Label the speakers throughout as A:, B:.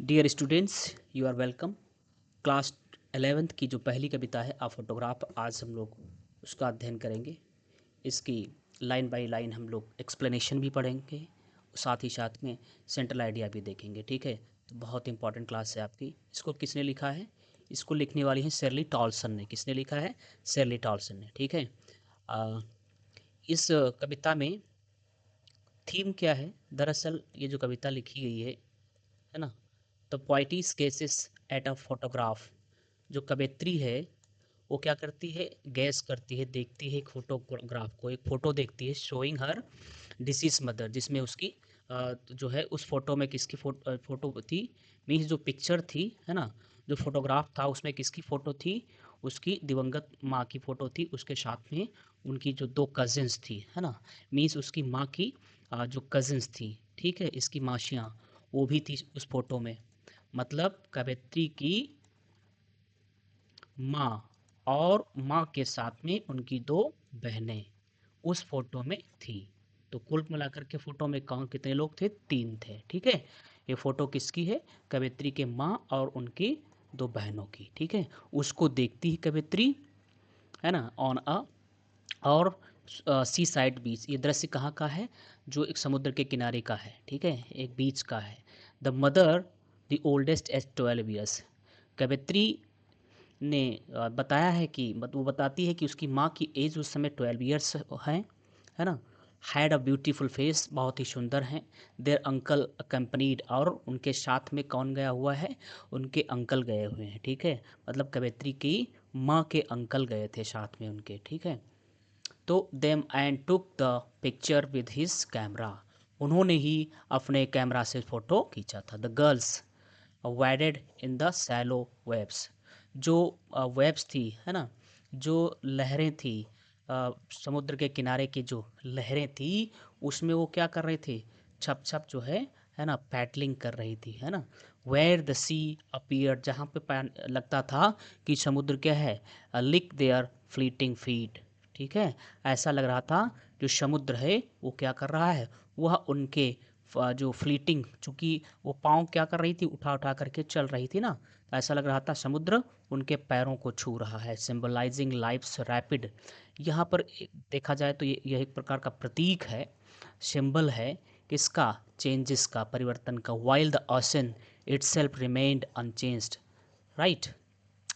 A: Dear students, you are welcome. Class 11th की जो पहली कविता है आ फोटोग्राफ, आज हम लोग उसका अध्ययन करेंगे। इसकी लाइन बाय लाइन हम लोग एक्सप्लेनेशन भी पढ़ेंगे, साथ ही साथ में सेंट्रल आइडिया भी देखेंगे। ठीक है, तो बहुत इंपॉर्टेंट क्लास है आपकी। इसको किसने लिखा है? इसको लिखने वाली है शेरली टॉलसन ने। किसने लिखा है? शेरली टॉलसन ने। ठीक है। आ, इस कविता में थीम क्या है? दरअसल ये जो कविता लिखी गई है ना, the पोइटिस cases at a photograph. जो कवित्री है वो क्या करती है? गैस करती है, देखती है एक फोटोग्राफ को, एक फ़ोटो देखती है शोइंग हर डिसीज मदर, जिसमें उसकी जो है उस फोटो में किसकी फ़ोटो थी, मीन्स जो पिक्चर थी, है ना, जो फोटोग्राफ था उसमें किसकी फ़ोटो थी? उसकी दिवंगत माँ की फ़ोटो थी। उसके साथ में उनकी जो दो कज़िन्स थी, है ना, मीन्स उसकी माँ की जो कज़िन्स थी, ठीक है, इसकी मासियाँ, वो भी थी उस फोटो में। मतलब कवित्री की माँ और माँ के साथ में उनकी दो बहनें उस फोटो में थी। तो कुल मिलाकर के फोटो में कौन कितने लोग थे? 3 थे। ठीक है, ये फोटो किसकी है? कवित्री के माँ और उनकी दो बहनों की। ठीक है, उसको देखती है कवित्री, है ना, ऑन अ और सी साइड बीच। ये दृश्य कहाँ का है? जो एक समुद्र के किनारे का है। ठीक है, एक बीच का है। The mother the oldest age 12 years. कवित्री ने बताया है कि वो बताती है कि उसकी माँ की एज उस समय 12 ईयर्स है ना। हैड अ ब्यूटीफुल फेस, बहुत ही सुंदर हैं। देयर अंकल अकम्पनीड, और उनके साथ में कौन गया हुआ है? उनके अंकल गए हुए हैं। ठीक है, मतलब कवित्री की माँ के अंकल गए थे साथ में उनके। ठीक है, तो them and took the picture with his camera. उन्होंने ही अपने कैमरा से फ़ोटो खींचा था। The girls वेडेड in the Cello webs. जो वेब्स थी, है ना, जो लहरें थी, समुद्र के किनारे की जो लहरें थी, उसमें वो क्या कर रहे थे? छप छप जो है ना, पैडलिंग कर रही थी, है ना। वेयर द सी अपीयर, जहाँ पे लगता था कि समुद्र क्या है? लिक देयर फ्लीटिंग फीट। ठीक है, ऐसा लग रहा था जो समुद्र है वो क्या कर रहा है? वह उनके जो फ्लीटिंग, चूंकि वो पाँव क्या कर रही थी? उठा उठा करके चल रही थी ना, तो ऐसा लग रहा था समुद्र उनके पैरों को छू रहा है। Symbolising life's rapid. यहाँ पर देखा जाए तो यह एक प्रकार का प्रतीक है, सिंबल है किसका? चेंजेस का, परिवर्तन का। While the ocean itself remained unchanged, right.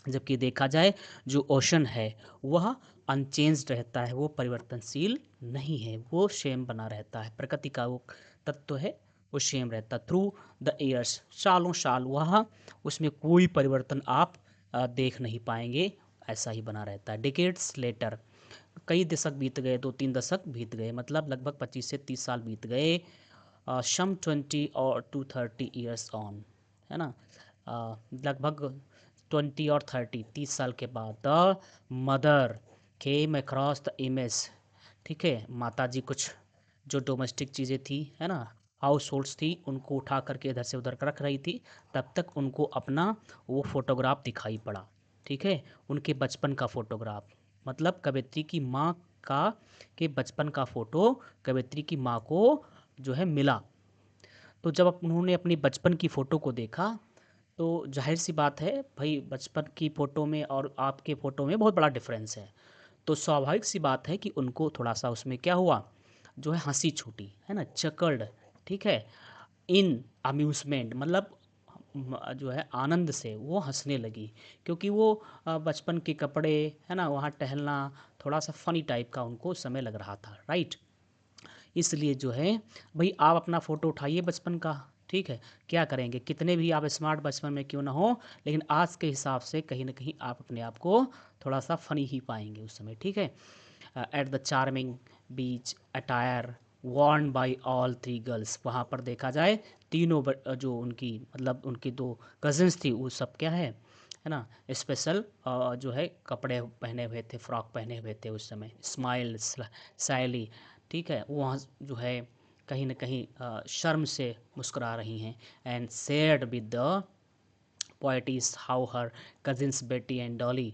A: जबकि देखा जाए जो ओशन है वह अनचेंज्ड रहता है, वो परिवर्तनशील नहीं है, वो सेम बना रहता है। प्रकृति का वो तत्व है, वो सेम रहता। थ्रू द ईयर्स, सालों साल वह, उसमें कोई परिवर्तन आप देख नहीं पाएंगे, ऐसा ही बना रहता है। डिकेड्स लेटर, कई दशक बीत गए, 2-3 दशक बीत गए, मतलब लगभग 25 से 30 साल बीत गए। सम 20 और टू 30 ईयर्स ऑन, है ना, लगभग 20 और 30 साल के बाद the mother came across the image. ठीक है, माता जी कुछ जो डोमेस्टिक चीज़ें थी, है ना, हाउस होल्ड्स थी, उनको उठा करके इधर से उधर रख रही थी। तब तक उनको अपना वो फोटोग्राफ दिखाई पड़ा। ठीक है, उनके बचपन का फोटोग्राफ, मतलब कवित्री की माँ का के बचपन का फ़ोटो कवित्री की माँ को जो है मिला। तो जब उन्होंने अपनी बचपन की फ़ोटो को देखा, तो जाहिर सी बात है भाई, बचपन की फ़ोटो में और आपके फ़ोटो में बहुत बड़ा डिफरेंस है। तो स्वाभाविक सी बात है कि उनको थोड़ा सा उसमें क्या हुआ, जो है हंसी छूटी, है ना, चकर्ड। ठीक है, इन अम्यूज़मेंट, मतलब जो है आनंद से वो हंसने लगी, क्योंकि वो बचपन के कपड़े, है ना, वहाँ टहलना थोड़ा सा फनी टाइप का उनको उस समय लग रहा था, राइट। इसलिए जो है भाई, आप अपना फ़ोटो उठाइए बचपन का। ठीक है, क्या करेंगे, कितने भी आप स्मार्ट बचपन में क्यों ना हो, लेकिन आज के हिसाब से कहीं ना कहीं आप अपने आप को थोड़ा सा फनी ही पाएंगे उस समय। ठीक है, at the charming beach attire worn by all 3 girls. वहाँ पर देखा जाए तीनों जो उनकी, मतलब उनकी दो कजिन्स थी, वो सब क्या है ना, स्पेशल जो है कपड़े पहने हुए थे, फ्रॉक पहने हुए थे उस समय। स्माइल साइली, ठीक है, वो वहाँ जो है कहीं ना कहीं शर्म से मुस्कुरा रही हैं। And shared with the poetess how her cousins Betty and Dolly,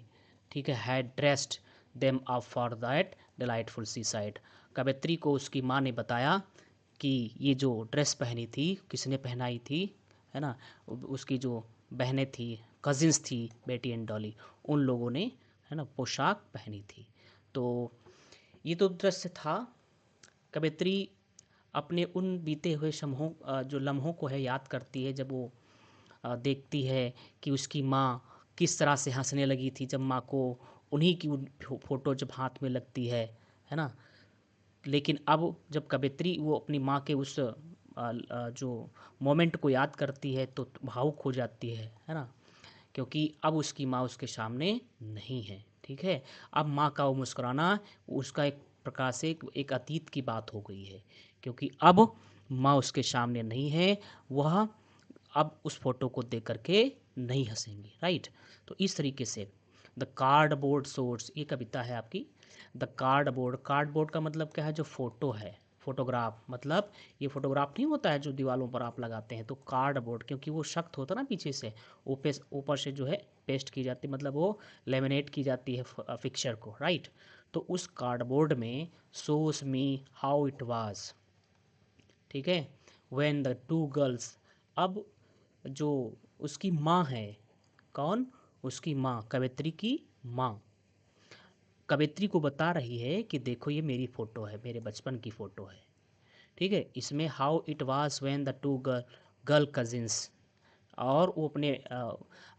A: ठीक है, had dressed them up for that delightful seaside। कवित्री को उसकी माँ ने बताया कि ये जो ड्रेस पहनी थी किसने पहनाई थी, है ना, उसकी जो बहनें थी, कजिन्स थी, बेटी एंड डॉली, उन लोगों ने, है ना, पोशाक पहनी थी। तो ये तो दृश्य था। कवियत्री अपने उन बीते हुए जो लम्हों को है याद करती है, जब वो देखती है कि उसकी माँ किस तरह से हंसने लगी थी जब माँ को उन्हीं की फ़ोटो जब हाथ में लगती है ना। लेकिन अब जब कवियत्री वो अपनी माँ के उस जो मोमेंट को याद करती है तो भावुक हो जाती है ना, क्योंकि अब उसकी माँ उसके सामने नहीं है। ठीक है, अब माँ का वो मुस्कुराना उसका एक प्रकार से एक अतीत की बात हो गई है, क्योंकि अब माँ उसके सामने नहीं है, वह अब उस फोटो को देख करके नहीं हंसेंगी। राइट, तो इस तरीके से द कार्डबोर्ड सोर्स, ये कविता है आपकी। द कार्डबोर्ड, कार्डबोर्ड का मतलब क्या है, जो फोटो है, फोटोग्राफ, मतलब ये फोटोग्राफ नहीं होता है जो दीवारों पर आप लगाते हैं, तो कार्डबोर्ड, क्योंकि वो सख्त होता है ना पीछे से, ऊपर से जो है पेस्ट की जाती, मतलब वो लेमिनेट की जाती है फिक्चर को। राइट, तो उस कार्डबोर्ड में shows me how it was. ठीक है, व्हेन द टू गर्ल्स, अब जो उसकी माँ है, कौन, उसकी माँ, कवियत्री की माँ कवियत्री को बता रही है कि देखो ये मेरी फ़ोटो है, मेरे बचपन की फ़ोटो है। ठीक है, इसमें how it was when the two girl cousins, और वो अपने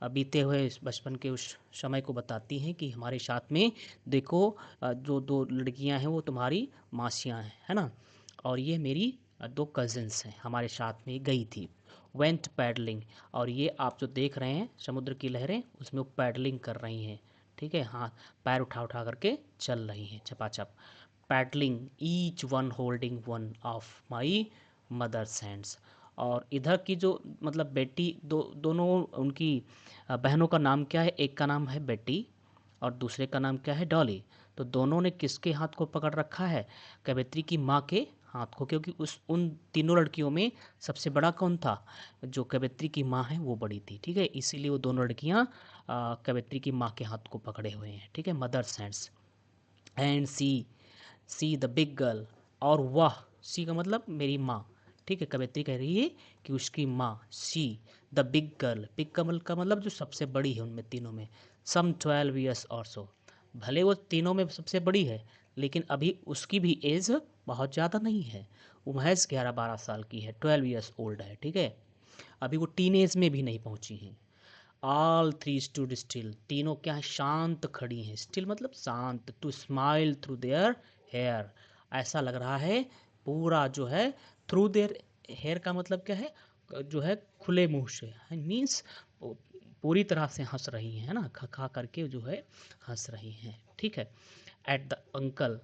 A: बीते हुए बचपन के उस समय को बताती हैं कि हमारे साथ में देखो जो दो लड़कियां हैं वो तुम्हारी मासियां हैं, है ना, और ये मेरी दो कजिन्स हैं, हमारे साथ में गई थी। वेंट पैडलिंग, और ये आप जो देख रहे हैं समुद्र की लहरें, उसमें वो पैडलिंग कर रही हैं। ठीक है, हाँ, पैर उठा उठा करके चल रही हैं चपाचप। Paddling, each one holding one of my mother's hands, और इधर की जो मतलब बेटी, दोनों उनकी बहनों का नाम क्या है, एक का नाम है बेटी और दूसरे का नाम क्या है, डॉली। तो दोनों ने किसके हाथ को पकड़ रखा है, कवियत्री की माँ के हाथ को, क्योंकि उन तीनों लड़कियों में सबसे बड़ा कौन था, जो कवियत्री की माँ है वो बड़ी थी। ठीक है, इसीलिए वो दोनों लड़कियाँ कवियत्री की माँ के हाथ को पकड़े हुए हैं। ठीक है, mother's hands. And she the big girl, और वह, सी का मतलब मेरी माँ। ठीक है, कवियत्री कह रही है कि उसकी माँ, she the big girl, big कमल का मतलब जो सबसे बड़ी है उनमें तीनों में, सम 12 ईयर्स और सो, भले वो तीनों में सबसे बड़ी है लेकिन अभी उसकी भी एज बहुत ज़्यादा नहीं है, वो महज 11-12 साल की है, 12 ईयर्स ओल्ड है। ठीक है, अभी वो टीन एज में भी नहीं पहुंची हैं। ऑल थ्री स्टूड स्टिल, तीनों क्या है, शांत खड़ी हैं, स्टिल मतलब शांत, to smile through their hair, ऐसा लग रहा है पूरा जो है, थ्रू देयर हेयर का मतलब क्या है, जो है खुले मुंह से, मीन्स पूरी तरह से हंस रही हैं ना, खा करके जो है हंस रही हैं। ठीक है, at the uncle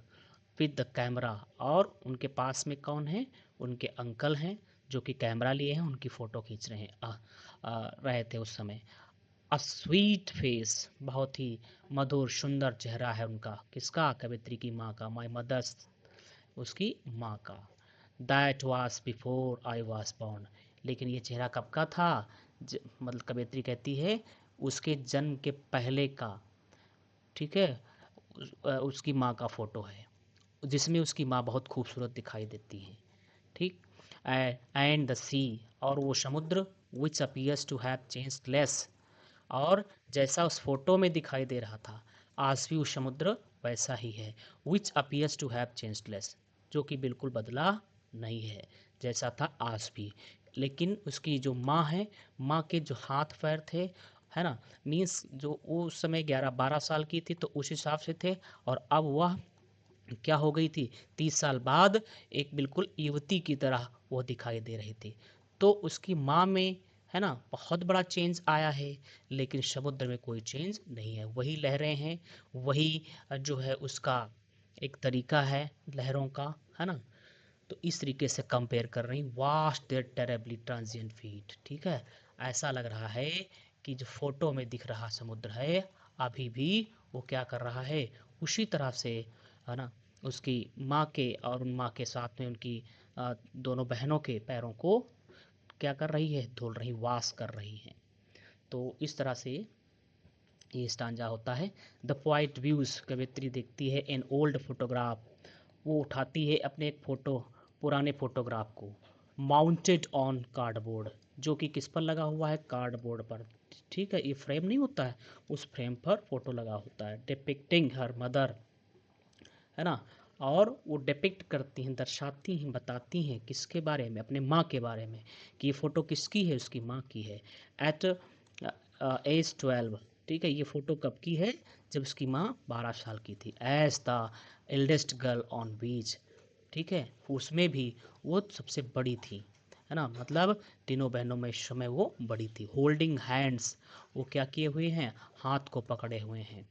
A: with the camera, और उनके पास में कौन है, उनके अंकल हैं जो कि कैमरा लिए हैं, उनकी फ़ोटो खींच रहे हैं रहे थे उस समय। अ स्वीट फेस, बहुत ही मधुर सुंदर चेहरा है उनका, किसका, कवित्री की माँ का, माई मदर्स, उसकी माँ का। That was before I was born, लेकिन ये चेहरा कब का था, मतलब कवित्री कहती है उसके जन्म के पहले का। ठीक है, उसकी माँ का फ़ोटो है जिसमें उसकी माँ बहुत खूबसूरत दिखाई देती है। ठीक, एंड द सी, और वो समुद्र, which appears to have changed less, और जैसा उस फोटो में दिखाई दे रहा था आज भी वो समुद्र वैसा ही है, which appears to have changed less, जो कि बिल्कुल बदला नहीं है, जैसा था आज भी। लेकिन उसकी जो माँ है, माँ के जो हाथ पैर थे, है ना, मीन्स जो वो उस समय 11-12 साल की थी तो उस हिसाब से थे, और अब वह क्या हो गई थी, 30 साल बाद एक बिल्कुल युवती की तरह वो दिखाई दे रही थी। तो उसकी माँ में, है ना, बहुत बड़ा चेंज आया है, लेकिन समुद्र में कोई चेंज नहीं है, वही लहरें हैं, वही जो है उसका एक तरीका है लहरों का, है ना। तो इस तरीके से कंपेयर कर रही, washed their terribly transient feet. ठीक है, ऐसा लग रहा है कि जो फोटो में दिख रहा समुद्र है अभी भी वो क्या कर रहा है, उसी तरह से, है ना, उसकी माँ के और उन माँ के साथ में उनकी दोनों बहनों के पैरों को क्या कर रही है, धुल रही, वाश कर रही हैं। तो इस तरह से ये स्टांजा होता है। द पोइट व्यूज, कवित्री देखती है एन ओल्ड फोटोग्राफ, वो उठाती है अपने एक फोटो, पुराने फोटोग्राफ को, माउंटेड ऑन कार्डबोर्ड, जो कि किस पर लगा हुआ है, कार्डबोर्ड पर। ठीक है, ये फ्रेम नहीं होता है, उस फ्रेम पर फोटो लगा होता है। डिपिक्टिंग हर मदर, है ना। और वो डिपिक्ट करती हैं, दर्शाती हैं, बताती हैं किसके बारे में, अपने माँ के बारे में, कि ये फ़ोटो किसकी है, उसकी माँ की है। एट एज 12, ठीक है, ये फ़ोटो कब की है, जब उसकी माँ 12 साल की थी। As the eldest girl on beach, ठीक है, उसमें भी वो सबसे बड़ी थी, है ना, मतलब तीनों बहनों में इस समय वो बड़ी थी। होल्डिंग हैंड्स, वो क्या किए हुए हैं, हाथ को पकड़े हुए हैं,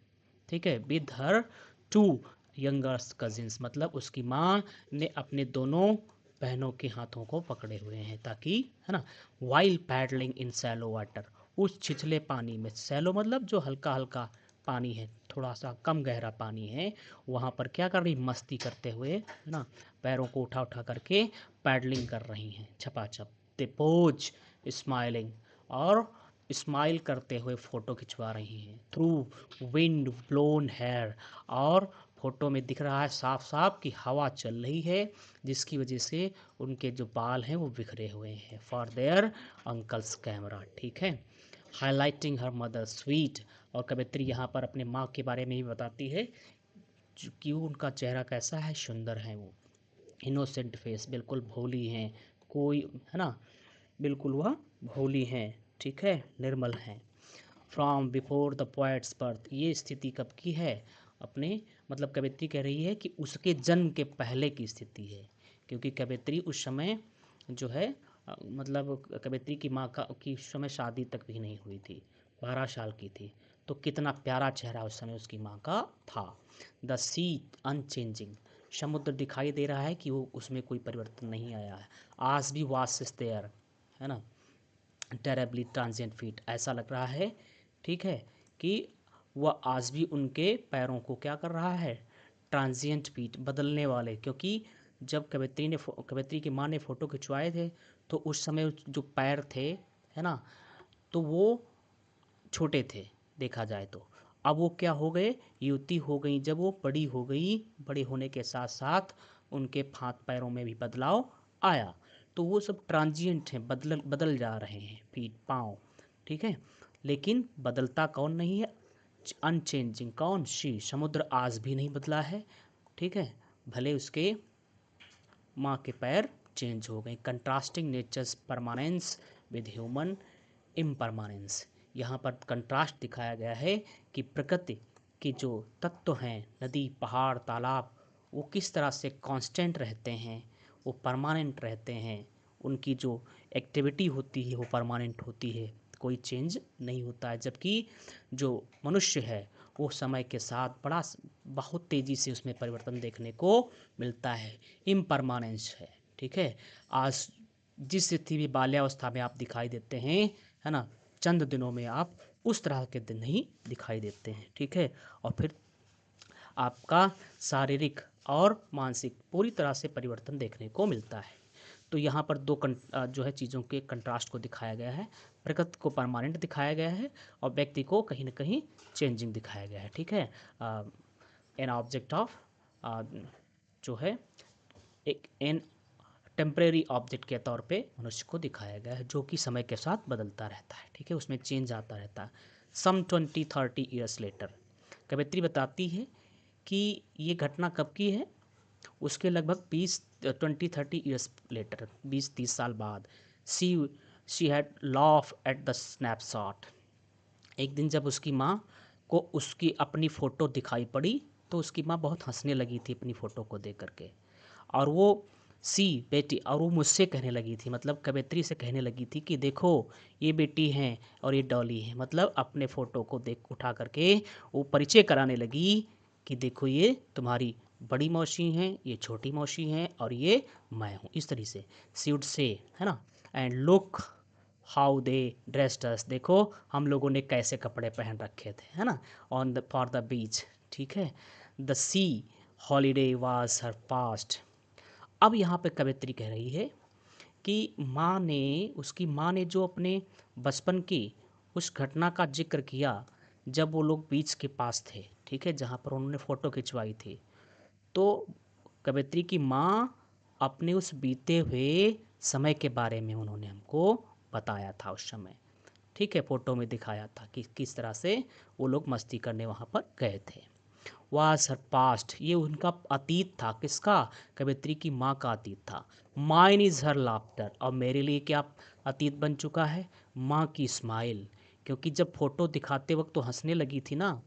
A: ठीक है। With her two younger cousins, मतलब उसकी माँ ने अपने दोनों बहनों के हाथों को पकड़े हुए हैं, ताकि, है ना, वाइल पैडलिंग इन सैलो वाटर, उस छिछले पानी में, सैलो मतलब जो हल्का हल्का पानी है, थोड़ा सा कम गहरा पानी है, वहाँ पर क्या कर रही, मस्ती करते हुए, है ना, पैरों को उठा उठा करके पैडलिंग कर रही हैं छपाछप। दे पोज स्माइलिंग, और स्माइल करते हुए फ़ोटो खिंचवा रही हैं। थ्रू विंड ब्लोन हेयर, और फोटो में दिख रहा है साफ साफ कि हवा चल रही है, जिसकी वजह से उनके जो बाल हैं वो बिखरे हुए हैं। फॉर देयर अंकल्स कैमरा, ठीक है। हाईलाइटिंग हर मदर स्वीट, और कवित्री यहाँ पर अपने माँ के बारे में भी बताती है कि उनका चेहरा कैसा है, सुंदर है वो। इनोसेंट फेस, बिल्कुल भोली हैं, कोई, है ना, बिल्कुल वह भोली हैं, ठीक है, निर्मल हैं। From before the poets birth, ये स्थिति कब की है, अपने, मतलब कवित्री कह रही है कि उसके जन्म के पहले की स्थिति है, क्योंकि कवित्री उस समय जो है, मतलब कवित्री की माँ का की उस समय शादी तक भी नहीं हुई थी, 12 साल की थी। तो कितना प्यारा चेहरा उस समय उसकी माँ का था। द सी अनचेंजिंग, समुद्र दिखाई दे रहा है कि वो, उसमें कोई परिवर्तन नहीं आया है। आज भी वास देयर, है ना, टेरेबली ट्रांजिएंट फीट, ऐसा लग रहा है, ठीक है, कि वह आज भी उनके पैरों को क्या कर रहा है, ट्रांजिएंट फीट, बदलने वाले, क्योंकि जब कवित्री की माँ ने फ़ोटो खिंचवाए थे, तो उस समय जो पैर थे, है ना, तो वो छोटे थे देखा जाए तो। अब वो क्या हो गए, युवती हो गई, जब वो बड़ी हो गई, बड़े होने के साथ साथ उनके हाथ पैरों में भी बदलाव आया। तो वो सब ट्रांजिएंट हैं, बदल बदल जा रहे हैं, फीट, पाँव, ठीक है। लेकिन बदलता कौन नहीं है, अनचेंजिंग, कौन, शी, समुद्र आज भी नहीं बदला है, ठीक है, भले उसके माँ के पैर चेंज हो गए। Contrasting nature's permanence with human impermanence, यहाँ पर कंट्रास्ट दिखाया गया है कि प्रकृति के जो तत्व हैं, नदी, पहाड़, तालाब, वो किस तरह से कांस्टेंट रहते हैं, वो परमानेंट रहते हैं, उनकी जो एक्टिविटी होती है वो परमानेंट होती है, कोई चेंज नहीं होता है। जबकि जो मनुष्य है वो समय के साथ बहुत तेज़ी से उसमें परिवर्तन देखने को मिलता है, इम्परमानेंस है, ठीक है। आज जिस स्थिति में बाल्यावस्था में आप दिखाई देते हैं, है ना, चंद दिनों में आप उस तरह के दिन नहीं दिखाई देते हैं, ठीक है। और फिर आपका शारीरिक और मानसिक पूरी तरह से परिवर्तन देखने को मिलता है। तो यहाँ पर जो है चीज़ों के कंट्रास्ट को दिखाया गया है, प्रकृति को परमानेंट दिखाया गया है, और व्यक्ति को कहीं ना कहीं चेंजिंग दिखाया गया है, ठीक है। एन ऑब्जेक्ट ऑफ, जो है एक एन टेम्परेरी ऑब्जेक्ट के तौर पे मनुष्य को दिखाया गया है, जो कि समय के साथ बदलता रहता है, ठीक है, उसमें चेंज आता रहता है। सम 20-30 ईयर्स लेटर, कवित्री बताती है कि ये घटना कब की है, उसके लगभग 20-30 ईयर्स लेटर, 20-30 साल बाद। See she had laugh at the snapshot, एक दिन जब उसकी माँ को उसकी अपनी फ़ोटो दिखाई पड़ी, तो उसकी माँ बहुत हंसने लगी थी अपनी फ़ोटो को देख करके। और वो सी बेटी, और वो मुझसे कहने लगी थी, मतलब कवित्री से कहने लगी थी कि देखो ये बेटी हैं और ये डॉली है, मतलब अपने फ़ोटो को देख उठा करके वो परिचय कराने लगी कि देखो ये तुम्हारी बड़ी मौसी हैं, ये छोटी मौसी हैं, और ये मैं हूँ, इस तरीके से सी वुड से, है ना। And look how they dressed us, देखो हम लोगों ने कैसे कपड़े पहन रखे थे, है ना, on the for the beach, ठीक है। The sea holiday was her past, अब यहाँ पे कवित्री कह रही है कि उसकी माँ ने जो अपने बचपन की उस घटना का जिक्र किया, जब वो लोग बीच के पास थे, ठीक है, जहाँ पर उन्होंने फ़ोटो खिंचवाई थी, तो कवित्री की माँ अपने उस बीते हुए समय के बारे में उन्होंने हमको बताया था उस समय। ठीक है, फोटो में दिखाया था कि किस तरह से वो लोग मस्ती करने वहाँ पर गए थे। वाज हर पास्ट, ये उनका अतीत था। किसका? कवित्री की माँ का अतीत था। माइन इज हर लाफ्टर, और मेरे लिए क्या अतीत बन चुका है? माँ की स्माइल, क्योंकि जब फोटो दिखाते वक्त तो हंसने लगी थी ना,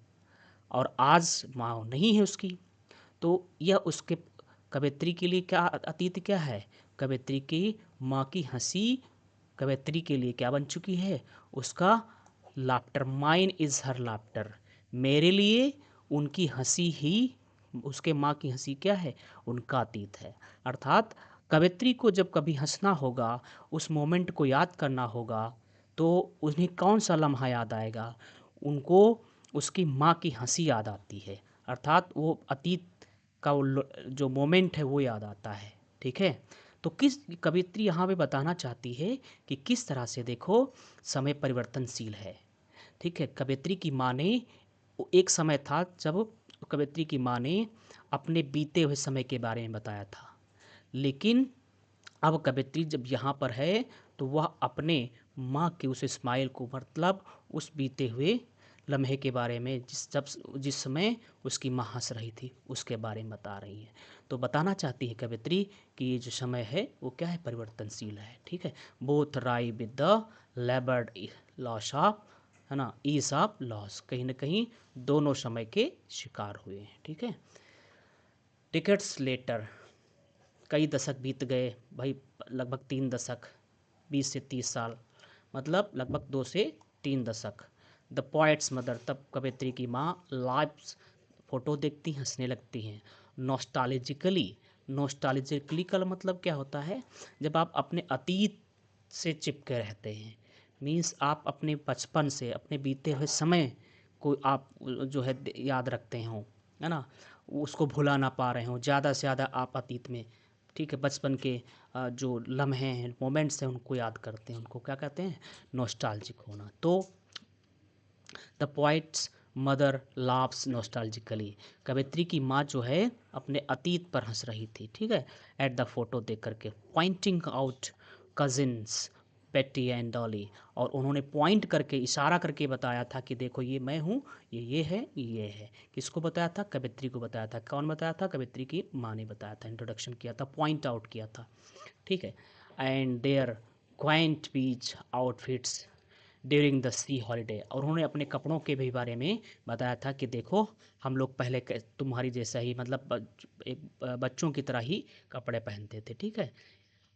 A: और आज माँ नहीं है उसकी, तो यह उसके कवित्री के लिए क्या अतीत क्या है? कवित्री की माँ की हंसी कवित्री के लिए क्या बन चुकी है? उसका laughter. Mine is her laughter, मेरे लिए उनकी हंसी ही, उसके माँ की हंसी क्या है? उनका अतीत है। अर्थात कवित्री को जब कभी हंसना होगा, उस मोमेंट को याद करना होगा, तो उन्हें कौन सा लम्हा याद आएगा? उनको उसकी माँ की हंसी याद आती है। अर्थात वो अतीत का जो मोमेंट है वो याद आता है। ठीक है, तो किस कवित्री यहाँ पे बताना चाहती है कि किस तरह से देखो समय परिवर्तनशील है। ठीक है, कवित्री की माँ ने, एक समय था जब कवित्री की माँ ने अपने बीते हुए समय के बारे में बताया था, लेकिन अब कवित्री जब यहाँ पर है तो वह अपने माँ के उस स्माइल को, मतलब उस बीते हुए लम्हे के बारे में, जिस समय उसकी माँ हंस रही थी उसके बारे में बता रही है। तो बताना चाहती है कवित्री कि ये जो समय है वो क्या है? परिवर्तनशील है। ठीक है, बोथ राई विद द लेबर्ड लॉस ऑफ, है ना, ईज ऑफ लॉस, कहीं ना कहीं दोनों समय के शिकार हुए हैं। ठीक है, टिकट्स लेटर, कई दशक बीत गए भाई, लगभग 3 दशक, 20 से 30 साल, मतलब लगभग 2 से 3 दशक। द पोइट्स मदर, तब कवित्री की माँ लाइव फोटो देखती हंसने लगती हैं। नॉस्टैल्जिकली, नॉस्टैल्जिकली का मतलब क्या होता है? जब आप अपने अतीत से चिपके रहते हैं, मीन्स आप अपने बचपन से, अपने बीते हुए समय को आप जो है याद रखते हो, है ना, उसको भुला ना पा रहे हो, ज़्यादा से ज़्यादा आप अतीत में, ठीक है, बचपन के जो लम्हे हैं, मोमेंट्स हैं, उनको याद करते हैं, उनको क्या कहते हैं? नॉस्टैल्जिक होना। तो the poet's mother laughs nostalgically, कवित्री की माँ जो है अपने अतीत पर हंस रही थी। ठीक है, एट द फोटो देख करके, पॉइंटिंग आउट कजिन्स बेटी एंड डॉली, और उन्होंने पॉइंट करके, इशारा करके बताया था कि देखो ये मैं हूँ, ये है, ये है। किसको बताया था? कवित्री को बताया था। कौन बताया था? कवित्री की माँ ने बताया था, इंट्रोडक्शन किया था, पॉइंट आउट किया था। ठीक है, and their quaint beach outfits during the sea holiday, और उन्होंने अपने कपड़ों के भी बारे में बताया था कि देखो हम लोग पहले तुम्हारी जैसा ही, मतलब एक बच्चों की तरह ही कपड़े पहनते थे। ठीक है,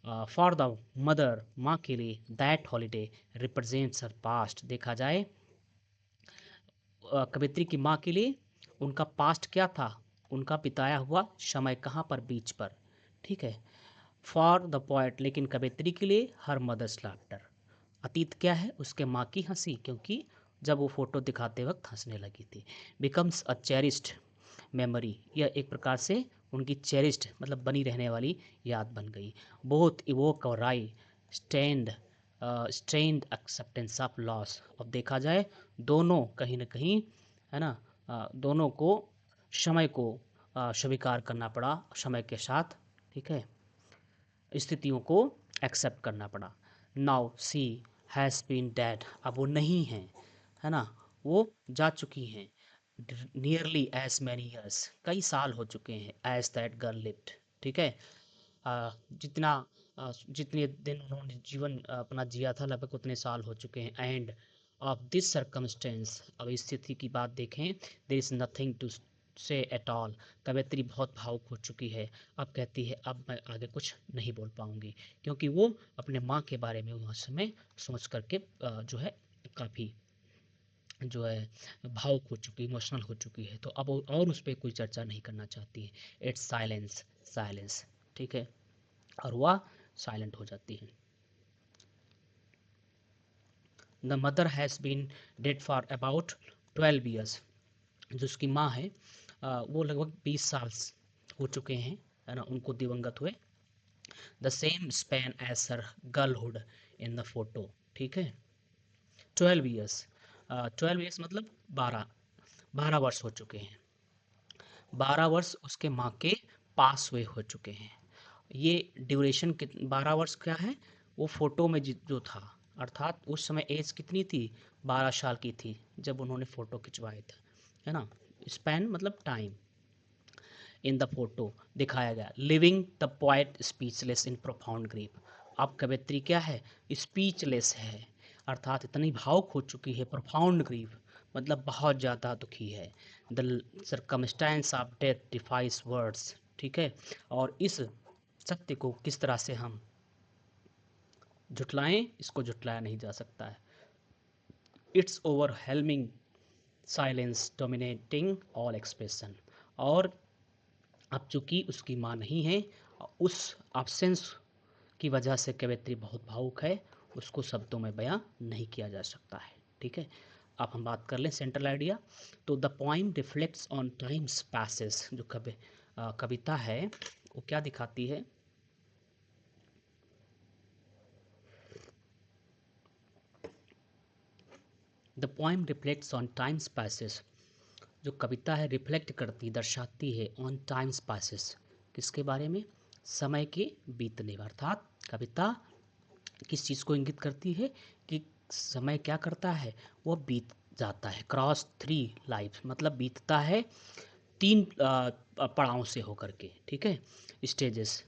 A: फॉर द मदर, माँ के लिए, that holiday represents her past, देखा जाए कवित्री की माँ के लिए उनका पास्ट क्या था? उनका बिताया हुआ समय, कहाँ पर? बीच पर। ठीक है, फॉर द पोएट, लेकिन कवित्री के लिए हर मदर्स लाफ्टर, अतीत क्या है? उसके माँ की हंसी, क्योंकि जब वो फोटो दिखाते वक्त हंसने लगी थी। बिकम्स अ चेरिस्ड मेमोरी, यह एक प्रकार से उनकी चेरिस्ड, मतलब बनी रहने वाली याद बन गई। बोथ इवोक और wry stand strained acceptance of loss, अब देखा जाए दोनों कहीं ना कहीं, है ना, दोनों को समय को स्वीकार करना पड़ा समय के साथ। ठीक है, स्थितियों को एक्सेप्ट करना पड़ा। Now she has been dead, अब वो नहीं हैं, है ना, वो जा चुकी हैं। नियरली एज मैनी ईयर्स, कई साल हो चुके हैं, एज दैट गर्ल लिव्ड। ठीक है, जितना जितने दिन उन्होंने जीवन अपना जिया था, लगभग उतने साल हो चुके हैं। एंड ऑफ दिस सर्कमस्टेंस, अब इस स्थिति की बात देखें, देर इज़ नथिंग टू से एट ऑल, कवित्री बहुत भावुक हो चुकी है। अब कहती है अब मैं आगे कुछ नहीं बोल पाऊंगी, क्योंकि वो अपने माँ के बारे में उस समय सोच करके जो है काफ़ी जो है भावुक हो चुकी, इमोशनल हो चुकी है। तो अब और उस पर कोई चर्चा नहीं करना चाहती है। It's silence, silence. ठीक है, और वह साइलेंट हो जाती है। The mother has been dead for about 12 years, जो उसकी माँ है वो लगभग 20 साल हो चुके हैं, है ना, उनको दिवंगत हुए। The same span as her girlhood in the photo. ठीक है, 12 ईयर्स, 12 ईयर्स मतलब 12 वर्ष हो चुके हैं। 12 वर्ष उसके माँ के पास हुए हो चुके हैं। ये ड्यूरेशन 12 वर्ष क्या है? वो फोटो में जो था, अर्थात उस समय एज कितनी थी, 12 साल की थी जब उन्होंने फ़ोटो खिंचवाए थे, है ना। स्पैन मतलब टाइम। इन द फोटो दिखाया गया living the poet speechless in profound grief. अब कवित्री क्या है, स्पीचलेस है, अर्थात इतनी भावुक हो चुकी है, प्रोफाउंड ग्रीफ मतलब बहुत ज़्यादा दुखी है। The circumstance of death defies words, ठीक है। और इस सत्य को किस तरह से हम झुटलाएं, इसको झुटलाया नहीं जा सकता है। It's overwhelming silence dominating all expression. और अब चूंकि उसकी माँ नहीं है, उस एब्सेंस की वजह से कवित्री बहुत भावुक है, उसको शब्दों में बयां नहीं किया जा सकता है, ठीक है। अब हम बात कर लें सेंट्रल आइडिया। तो the poem reflects on times passes, जो कविता है वो क्या दिखाती है, the poem reflects on times passes, जो कविता है रिफ्लेक्ट करती, दर्शाती है ऑन टाइम्स पासेस, किसके बारे में, समय के बीतने। अर्थात कविता किस चीज़ को इंगित करती है कि समय क्या करता है, वो बीत जाता है, क्रॉस 3 लाइफ मतलब बीतता है 3 पड़ाव से होकर के, ठीक है, स्टेजेस,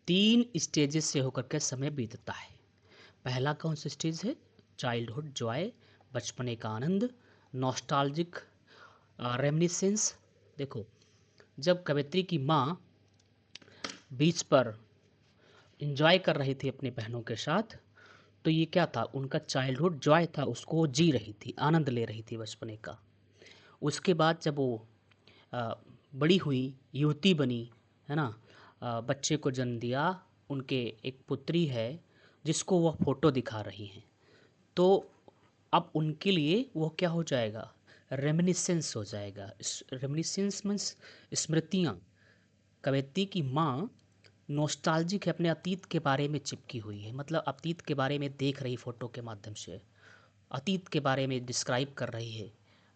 A: 3 स्टेजेस से होकर के समय बीतता है। पहला कौन सा स्टेज है, चाइल्डहुड जॉय, बचपने का आनंद, नॉस्टैल्जिक रेमिनिसेंस। देखो, जब कवित्री की माँ बीच पर इंजॉय कर रही थी अपनी बहनों के साथ, तो ये क्या था, उनका चाइल्डहुड जॉय था, उसको वो जी रही थी, आनंद ले रही थी बचपने का। उसके बाद जब वो अ, बड़ी हुई, युवती बनी, है ना, बच्चे को जन्म दिया, उनके एक पुत्री है जिसको वह फोटो दिखा रही हैं, तो अब उनके लिए वो क्या हो जाएगा, रेमिनिसेंस हो जाएगा। रेमिनिसेंस मीन्स स्मृतियाँ। कवयित्री की माँ नॉस्टैल्जिक है, अपने अतीत के बारे में चिपकी हुई है, मतलब अतीत के बारे में देख रही फोटो के माध्यम से, अतीत के बारे में डिस्क्राइब कर रही है,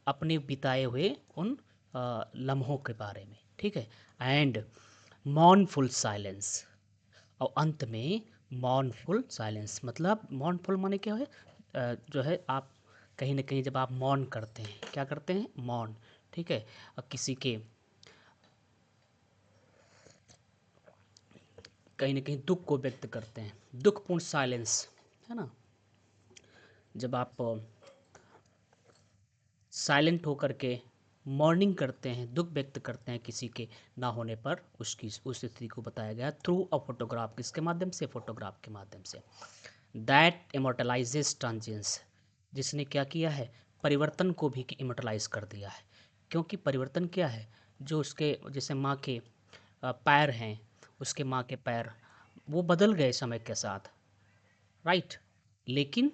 A: अपने बिताए हुए उन लम्हों के बारे में, ठीक है। एंड मॉर्नफुल साइलेंस, और अंत में मॉर्नफुल साइलेंस, मतलब मॉर्नफुल माने क्या है, जो है आप कहीं ना कहीं जब आप मौन करते हैं, क्या करते हैं, मौन, ठीक है, किसी के कहीं ना कहीं दुख को व्यक्त करते हैं, दुखपूर्ण साइलेंस, है ना। जब आप साइलेंट होकर के मॉर्निंग करते हैं, दुख व्यक्त करते हैं किसी के ना होने पर, उसकी उस स्थिति को बताया गया थ्रू अ फोटोग्राफ, किसके माध्यम से, फोटोग्राफ के माध्यम से। दैट इमोर्टलाइजेस ट्रांजिएंस, जिसने क्या किया है, परिवर्तन को भी इमोर्टलाइज कर दिया है। क्योंकि परिवर्तन क्या है, जो उसके जैसे माँ के पैर हैं, उसके माँ के पैर वो बदल गए समय के साथ, राइट। लेकिन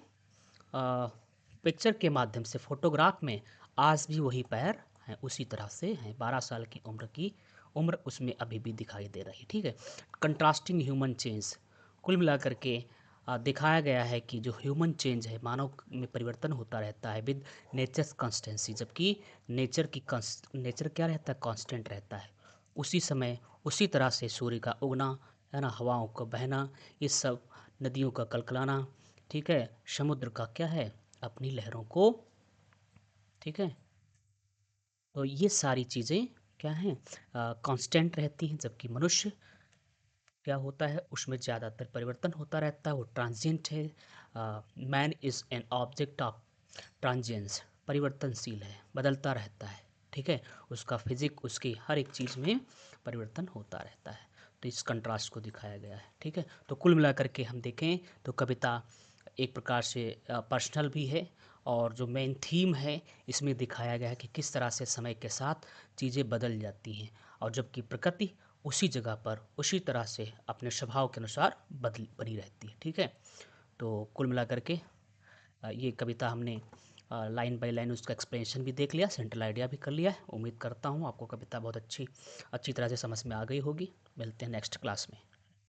A: पिक्चर के माध्यम से, फोटोग्राफ में आज भी वही पैर हैं, उसी तरह से हैं, 12 साल की उम्र उसमें अभी भी दिखाई दे रही, ठीक है। कंट्रास्टिंग ह्यूमन चेंज, कुल मिलाकर के दिखाया गया है कि जो ह्यूमन चेंज है, मानव में परिवर्तन होता रहता है विद नेचर्स कॉन्स्टेंसी, जबकि नेचर क्या रहता है, कांस्टेंट रहता है। उसी समय उसी तरह से सूर्य का उगना, है ना, हवाओं का बहना, ये सब, नदियों का कलकलाना, ठीक है, समुद्र का क्या है, अपनी लहरों को, ठीक है। तो ये सारी चीज़ें क्या हैं, कांस्टेंट रहती हैं, जबकि मनुष्य क्या होता है, उसमें ज़्यादातर परिवर्तन होता रहता है, वो ट्रांजिएंट है। Man is an object of transience, परिवर्तनशील है, बदलता रहता है, ठीक है। उसका फिजिक, उसकी हर एक चीज़ में परिवर्तन होता रहता है। तो इस कंट्रास्ट को दिखाया गया है, ठीक है। तो कुल मिलाकर के हम देखें तो कविता एक प्रकार से पर्सनल भी है, और जो मेन थीम है इसमें दिखाया गया है कि किस तरह से समय के साथ चीज़ें बदल जाती हैं, और जबकि प्रकृति उसी जगह पर उसी तरह से अपने स्वभाव के अनुसार बदल बनी रहती है, ठीक है। तो कुल मिलाकर के ये कविता हमने लाइन बाय लाइन उसका एक्सप्लेनेशन भी देख लिया, सेंट्रल आइडिया भी कर लिया है। उम्मीद करता हूँ आपको कविता बहुत अच्छी अच्छी तरह से समझ में आ गई होगी। मिलते हैं नेक्स्ट क्लास में।